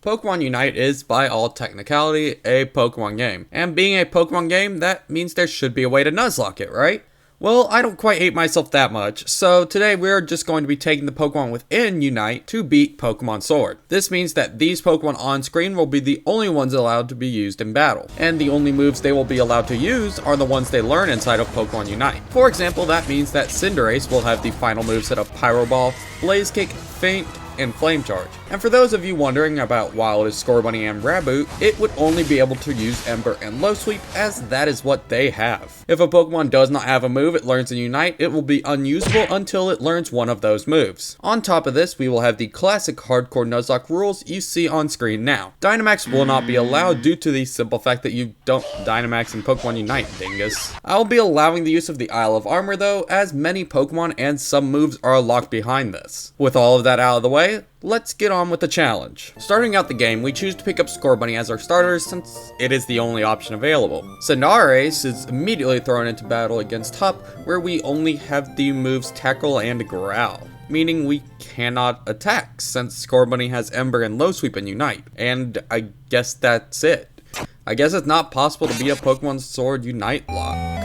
Pokemon Unite is, by all technicality, a Pokemon game. And being a Pokemon game, that means there should be a way to Nuzlocke it, right? Well, I don't quite hate myself that much, so today we're just going to be taking the Pokemon within Unite to beat Pokemon Sword. This means that these Pokemon on screen will be the only ones allowed to be used in battle, and the only moves they will be allowed to use are the ones they learn inside of Pokemon Unite. For example, that means that Cinderace will have the final moveset of Pyro Ball, Blaze Kick, Feint, and Flame Charge. And for those of you wondering about Wild is Scorbunny and Raboot, it would only be able to use Ember and Low Sweep, as that is what they have. If a Pokemon does not have a move it learns in Unite, it will be unusable until it learns one of those moves. On top of this, we will have the classic hardcore Nuzlocke rules you see on screen now. Dynamax will not be allowed due to the simple fact that you don't Dynamax in Pokemon Unite, dingus. I will be allowing the use of the Isle of Armor though, as many Pokemon and some moves are locked behind this. With all of that out of the way, let's get on with the challenge. Starting out the game, we choose to pick up Scorbunny as our starter since it is the only option available. Cinderace is immediately thrown into battle against Hup, where we only have the moves Tackle and Growl, meaning we cannot attack since Scorbunny has Ember and Low Sweep in Unite. And I guess that's it. I guess it's not possible to be a Pokemon Sword Unite lock.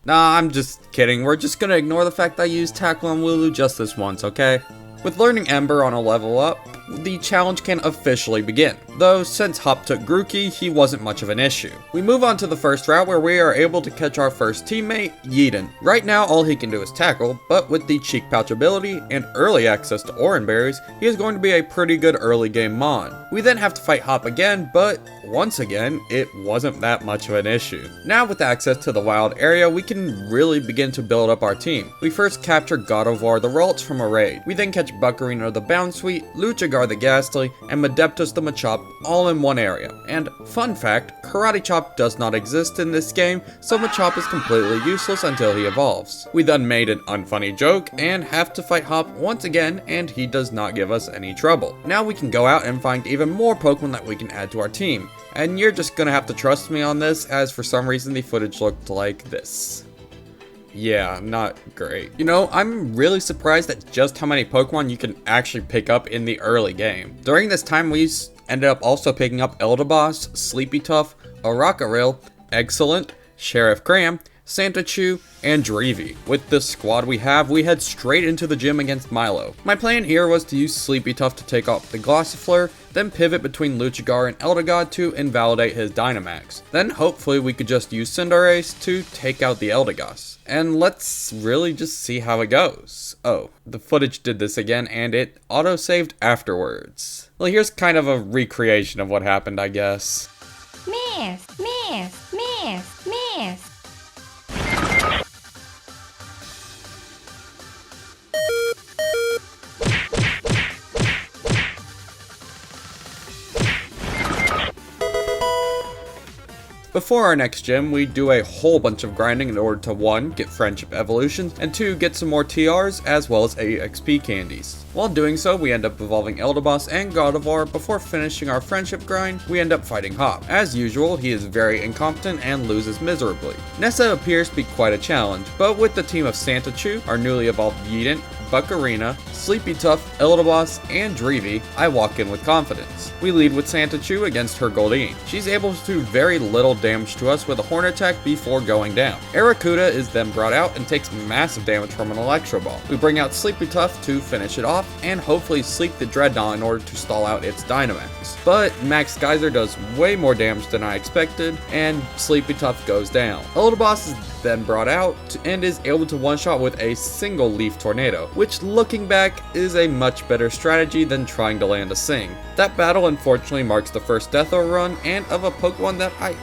Nah, I'm just kidding. We're just gonna ignore the fact that I used Tackle on Wooloo just this once, okay? With learning Ember on a level up, the challenge can officially begin. Though, since Hup took Grookey, he wasn't much of an issue. We move on to the first route where we are able to catch our first teammate, Yeaton. Right now, all he can do is tackle, but with the Cheek Pouch ability and early access to Oran Berries, he is going to be a pretty good early game Mon. We then have to fight Hup again, but once again, it wasn't that much of an issue. Now with access to the wild area, we can really begin to build up our team. We first capture Gardevoir the Ralts from a raid. We then catch Buckarino the Bounsweet, Luchagar the Ghastly, and Medeptus the Machop all in one area. And fun fact, Karate Chop does not exist in this game, so Machop is completely useless until he evolves. We then made an unfunny joke and have to fight Hup once again, and he does not give us any trouble. Now we can go out and find even more Pokemon that we can add to our team. And you're just gonna have to trust me on this, as for some reason the footage looked like this. Yeah, not great. You know, I'm really surprised at just how many Pokemon you can actually pick up in the early game. During this time, we ended up also picking up Elderbos, Sleepytuff, Arakaril, Excellent, Sheriff Cram, Santachu, and Dreevy. With the squad we have, we head straight into the gym against Milo. My plan here was to use Sleepytuff to take off the Glossifleur, then pivot between Luchagar and Eldegoss to invalidate his Dynamax. Then hopefully we could just use Cinderace to take out the Eldegoss. And let's really just see how it goes. Oh, the footage did this again and it auto-saved afterwards. Well, here's kind of a recreation of what happened, I guess. Miss, miss, miss, miss. Before our next gym, we do a whole bunch of grinding in order to 1. Get friendship evolutions, and 2. Get some more TRs as well as AXP candies. While doing so, we end up evolving Elderbos and Gardevoir. Before finishing our friendship grind, we end up fighting Hup. As usual, he is very incompetent and loses miserably. Nessa appears to be quite a challenge, but with the team of Santachu, our newly evolved Yeaton, Buckarina, Sleepytuff, Elderbos, and Dreevy, I walk in with confidence. We lead with Santachu against her Goldeen. She's able to do very little damage to us with a Horn Attack before going down. Arrokuda is then brought out and takes massive damage from an Electro Ball. We bring out Sleepytuff to finish it off, and hopefully sleep the Dreadnought in order to stall out its Dynamax. But Max Geyser does way more damage than I expected, and Sleepytuff goes down. Elderbos is then brought out and is able to one-shot with a single Leaf Tornado, which looking back is a much better strategy than trying to land a Sing. That battle unfortunately marks the first Death run and of a Pokemon that I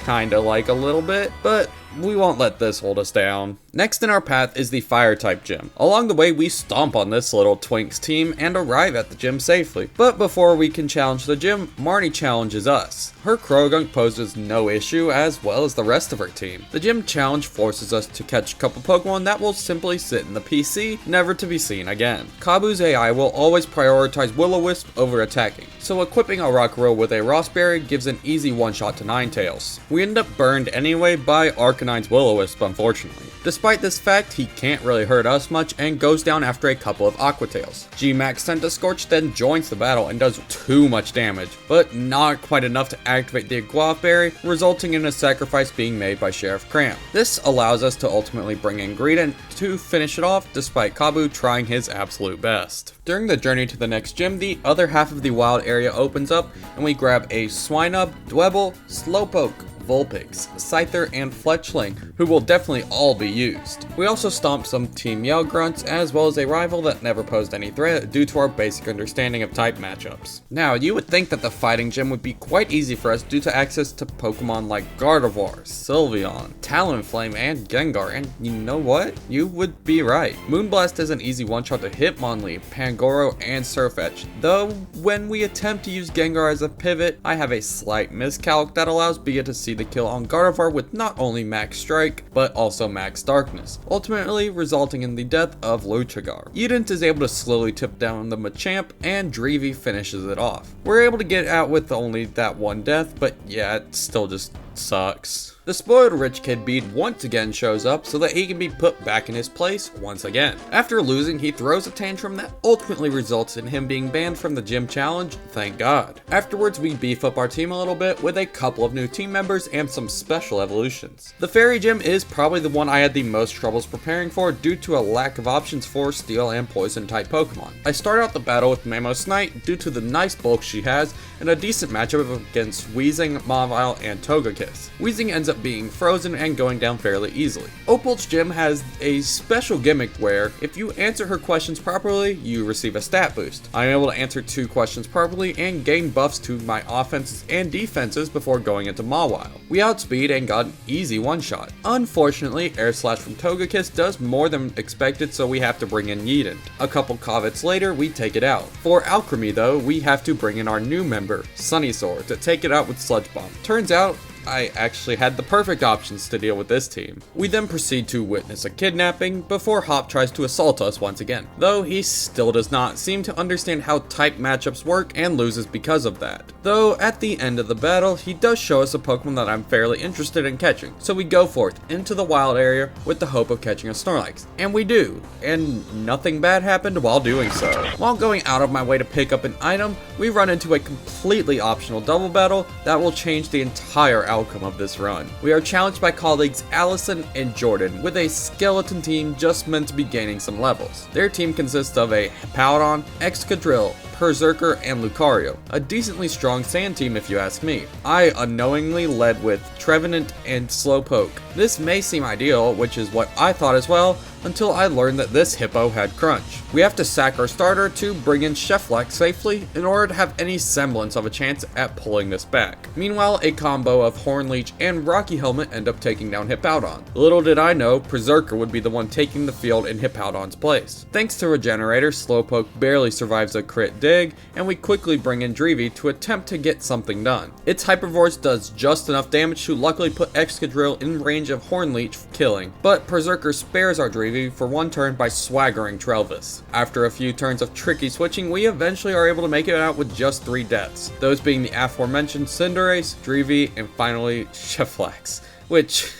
kinda like a little bit, but we won't let this hold us down. Next in our path is the Fire-type gym. Along the way, we stomp on this little Twinks team and arrive at the gym safely. But before we can challenge the gym, Marnie challenges us. Her Krogunk poses no issue, as well as the rest of her team. The gym challenge forces us to catch a couple Pokemon that will simply sit in the PC, never to be seen again. Kabu's AI will always prioritize Will-O-Wisp over attacking, so equipping a Rockrull with a Rossberry gives an easy one-shot to Ninetales. We end up burned anyway by Arcanine Arcanine's Will-O-Wisp, unfortunately. Despite this fact, he can't really hurt us much and goes down after a couple of Aqua Tails. G-Max Scentiscorch then joins the battle and does too much damage, but not quite enough to activate the Guava Berry, resulting in a sacrifice being made by Sheriff Cram. This allows us to ultimately bring in Greedent to finish it off, despite Kabu trying his absolute best. During the journey to the next gym, the other half of the wild area opens up, and we grab a Swinub, Dwebble, Slowpoke, Vulpix, Scyther, and Fletchling, who will definitely all be used. We also stomped some Team Yell Grunts, as well as a rival that never posed any threat due to our basic understanding of type matchups. Now, you would think that the fighting gym would be quite easy for us due to access to Pokemon like Gardevoir, Sylveon, Talonflame, and Gengar, and you know what? You would be right. Moonblast is an easy one-shot to Hitmonlee, Pangoro, and Surfetch, though when we attempt to use Gengar as a pivot, I have a slight miscalc that allows Bia to see the kill on Gardevoir with not only Max Strike, but also Max Darkness, ultimately resulting in the death of Luchagar. Udent is able to slowly tip down the Machamp, and Dreevy finishes it off. We're able to get out with only that one death, but yeah, it still just sucks. The spoiled rich kid Bede once again shows up so that he can be put back in his place once again. After losing, he throws a tantrum that ultimately results in him being banned from the gym challenge, thank God. Afterwards, we beef up our team a little bit with a couple of new team members and some special evolutions. The fairy gym is probably the one I had the most troubles preparing for due to a lack of options for steel and poison type Pokemon. I start out the battle with Mamosnite due to the nice bulk she has and a decent matchup against Weezing, Mawile, and Togekiss. Weezing ends up being frozen and going down fairly easily. Opal's gym has a special gimmick where if you answer her questions properly, you receive a stat boost. I'm able to answer 2 questions properly and gain buffs to my offenses and defenses before going into Mawile. We outspeed and got an easy one-shot. Unfortunately, Air Slash from Togekiss does more than expected, so we have to bring in Yeedent. A couple Kavits later, we take it out. For Alchemy though, we have to bring in our new member, Sunnyzor, to take it out with Sludge Bomb. Turns out, I actually had the perfect options to deal with this team. We then proceed to witness a kidnapping before Hop tries to assault us once again, though he still does not seem to understand how type matchups work and loses because of that. Though at the end of the battle, he does show us a Pokemon that I'm fairly interested in catching, so we go forth into the wild area with the hope of catching a Snorlax, and we do, and nothing bad happened while doing so. While going out of my way to pick up an item, we run into a completely optional double battle that will change the entire outcome of this run. We are challenged by colleagues Allison and Jordan with a skeleton team just meant to be gaining some levels. Their team consists of a Hippowdon, Excadrill, Berserker, and Lucario. A decently strong sand team if you ask me. I unknowingly led with Trevenant and Slowpoke. This may seem ideal, which is what I thought as well, until I learned that this Hippo had Crunch. We have to sack our starter to bring in Cheflax safely in order to have any semblance of a chance at pulling this back. Meanwhile, a combo of Hornleech and Rocky Helmet end up taking down Hippowdon. Little did I know, Berserker would be the one taking the field in Hippowdon's place. Thanks to Regenerator, Slowpoke barely survives a crit dig, and we quickly bring in Dreevy to attempt to get something done. Its Hypervoice does just enough damage to luckily put Excadrill in range of Hornleech killing, but Berserker spares our Dreevy for one turn by swaggering Trelvis. After a few turns of tricky switching, we eventually are able to make it out with just 3 deaths, those being the aforementioned Cinderace, Dreevy, and finally Cheflax, which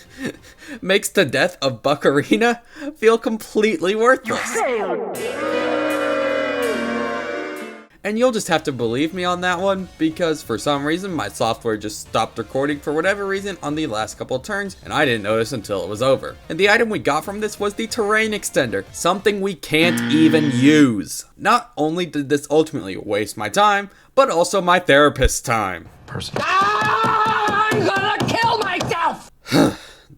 makes the death of Buckarina feel completely worthless. And you'll just have to believe me on that one, because for some reason my software just stopped recording for whatever reason on the last couple of turns, and I didn't notice until it was over. And the item we got from this was the Terrain Extender, something we can't even use. Not only did this ultimately waste my time, but also my therapist's time. I'm gonna kill myself!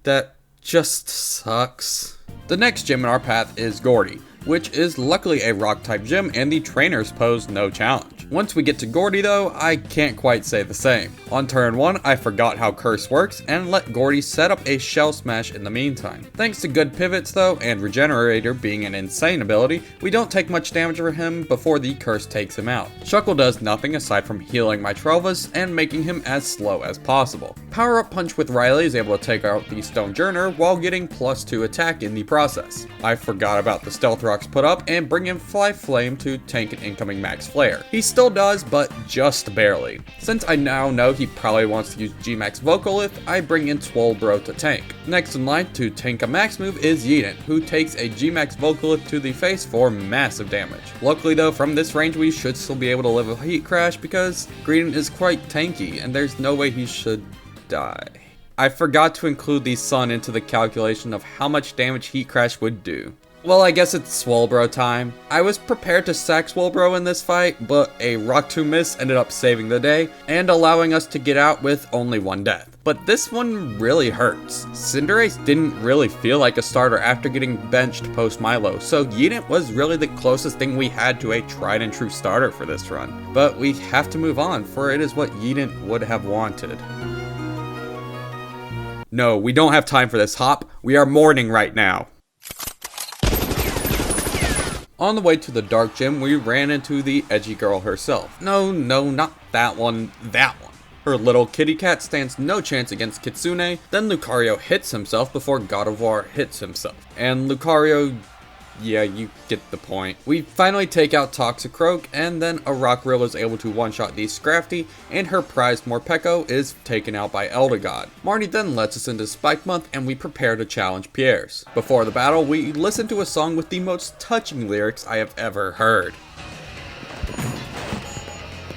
That just sucks. The next gym in our path is Gordy, which is luckily a rock-type gym, and the trainers pose no challenge. Once we get to Gordy though, I can't quite say the same. On turn 1, I forgot how Curse works, and let Gordy set up a Shell Smash in the meantime. Thanks to good pivots though, and Regenerator being an insane ability, we don't take much damage from him before the Curse takes him out. Shuckle does nothing aside from healing my Trelvis and making him as slow as possible. Power Up Punch with Riley is able to take out the Stonejourner while getting +2 attack in the process. I forgot about the Stealth Rock Rocks put up and bring in Fly Flame to tank an incoming Max Flare. He still does, but just barely. Since I now know he probably wants to use G-Max Vocalith, I bring in Swolebro to tank. Next in line to tank a max move is Yeetin, who takes a G-Max Vocalith to the face for massive damage. Luckily though, from this range we should still be able to live a Heat Crash because Greedent is quite tanky and there's no way he should die. I forgot to include the Sun into the calculation of how much damage Heat Crash would do. Well, I guess it's Swolebro time. I was prepared to sack Swolebro in this fight, but a Rock Tomb miss ended up saving the day and allowing us to get out with only one death. But this one really hurts. Cinderace didn't really feel like a starter after getting benched post Milo, so Yeetin was really the closest thing we had to a tried and true starter for this run. But we have to move on, for it is what Yeetin would have wanted. No, we don't have time for this, Hop. We are mourning right now. On the way to the Dark Gym, we ran into the edgy girl herself. No, not that one, that one. Her little kitty cat stands no chance against Kitsune, then Lucario hits himself before Gardevoir hits himself. And Lucario, yeah, you get the point. We finally take out Toxicroak, and then a Rockrill is able to one-shot the Scrafty, and her prized Morpeko is taken out by Eldegoss. Marnie then lets us into Spike Month, and we prepare to challenge Pierre's. Before the battle, we listen to a song with the most touching lyrics I have ever heard.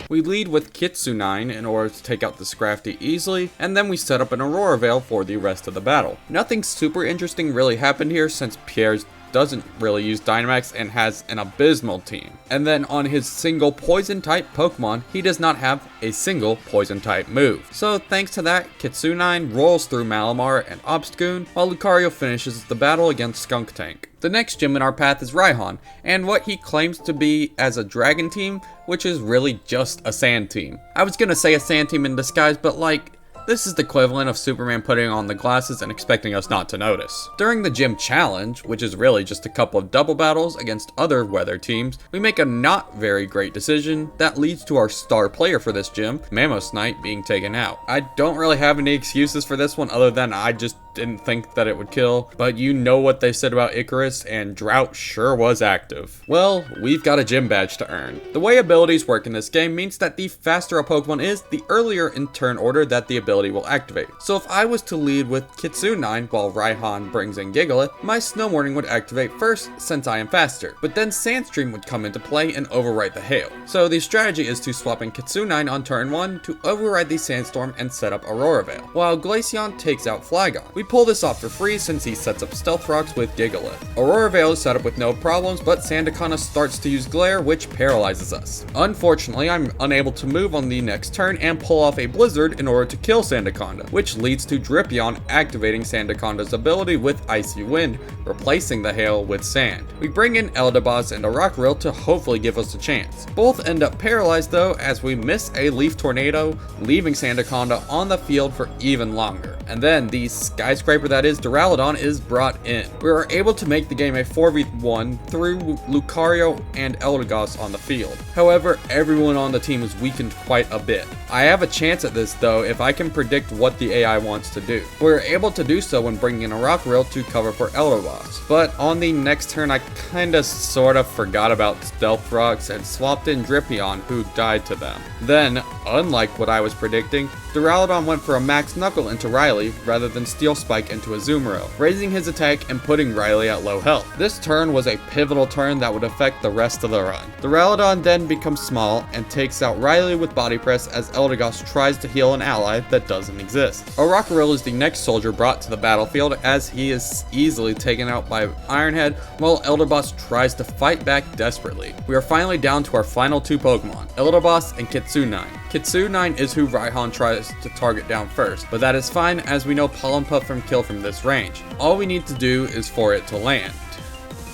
We lead with Kitsune in order to take out the Scrafty easily, and then we set up an Aurora Veil for the rest of the battle. Nothing super interesting really happened here since Pierre's doesn't really use Dynamax and has an abysmal team. And then on his single poison type Pokemon, he does not have a single poison type move. So thanks to that, Kitsune rolls through Malamar and Obstagoon, while Lucario finishes the battle against Skuntank. The next gym in our path is Raihan, and what he claims to be as a dragon team, which is really just a sand team. I was gonna say a sand team in disguise, but like, this is the equivalent of Superman putting on the glasses and expecting us not to notice. During the gym challenge, which is really just a couple of double battles against other weather teams, we make a not very great decision that leads to our star player for this gym, Mamosnite, being taken out. I don't really have any excuses for this one other than I just didn't think that it would kill, but you know what they said about Icarus, and Drought sure was active. Well, we've got a gym badge to earn. The way abilities work in this game means that the faster a Pokemon is, the earlier in turn order that the ability will activate. So if I was to lead with Kitsune while Raihan brings in Gigalith, my Snow Morning would activate first since I am faster, but then Sandstream would come into play and overwrite the Hail. So the strategy is to swap in Kitsune on turn 1 to override the Sandstorm and set up Aurora Veil, while Glaceon takes out Flygon. We pull this off for free since he sets up Stealth Rocks with Gigalith. Aurora Veil is set up with no problems, but Sandaconda starts to use Glare, which paralyzes us. Unfortunately, I'm unable to move on the next turn and pull off a Blizzard in order to kill Sandaconda, which leads to Drippon activating Sandaconda's ability with Icy Wind, replacing the Hail with Sand. We bring in Eldegoss and a Rockrill to hopefully give us a chance. Both end up paralyzed though, as we miss a Leaf Tornado, leaving Sandaconda on the field for even longer. And then the skyscraper that is Duraludon is brought in. We are able to make the game a 4v1 through Lucario and Eldegoss on the field. However, everyone on the team is weakened quite a bit. I have a chance at this though if I can predict what the AI wants to do. We're able to do so when bringing in a Rockrill to cover for Eldegoss. But on the next turn I kinda sorta forgot about Stealth Rocks and swapped in Drippon, who died to them. Then, unlike what I was predicting, Duraludon went for a Max Knuckle into Riley rather than Steel Spike into Azumarill, raising his attack and putting Riley at low health. This turn was a pivotal turn that would affect the rest of the run. Duraludon then becomes small and takes out Riley with Body Press as Eldegoss tries to heal an ally that doesn't exist. A Rockrill is the next soldier brought to the battlefield as he is easily taken out by Ironhead while Eldegoss tries to fight back desperately. We are finally down to our final two Pokemon, Eldegoss and Kitsune. Kitsune is who Raihan tries to target down first, but that is fine as we know Pollen Puff from kill from this range. All we need to do is for it to land.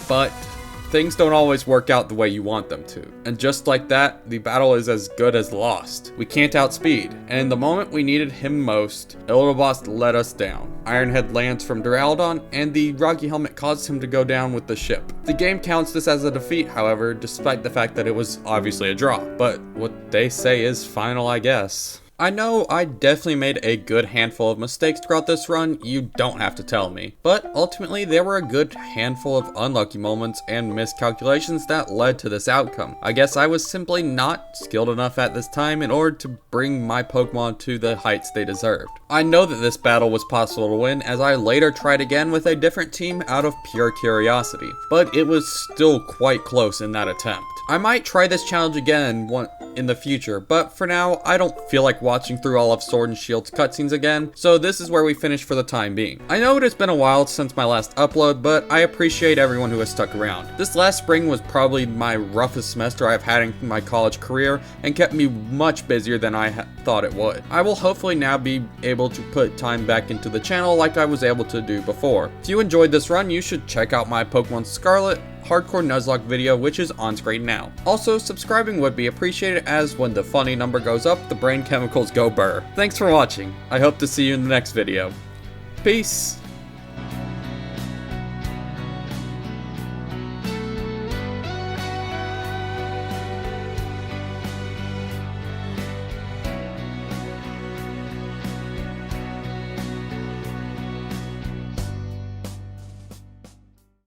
But things don't always work out the way you want them to. And just like that, the battle is as good as lost. We can't outspeed, and in the moment we needed him most, Eldegoss let us down. Ironhead lands from Duraludon, and the Rocky Helmet causes him to go down with the ship. The game counts this as a defeat, however, despite the fact that it was obviously a draw. But what they say is final, I guess. I know I definitely made a good handful of mistakes throughout this run, you don't have to tell me. But ultimately, there were a good handful of unlucky moments and miscalculations that led to this outcome. I guess I was simply not skilled enough at this time in order to bring my Pokemon to the heights they deserved. I know that this battle was possible to win, as I later tried again with a different team out of pure curiosity, but it was still quite close in that attempt. I might try this challenge again in the future, but for now, I don't feel like watching through all of Sword and Shield's cutscenes again, so this is where we finish for the time being. I know it has been a while since my last upload, but I appreciate everyone who has stuck around. This last spring was probably my roughest semester I've had in my college career, and kept me much busier than I thought it would. I will hopefully now be able to put time back into the channel like I was able to do before. If you enjoyed this run, you should check out my Pokemon Scarlet Hardcore Nuzlocke video, which is on screen now. Also, subscribing would be appreciated, as when the funny number goes up, the brain chemicals go burr. Thanks for watching. I hope to see you in the next video. Peace!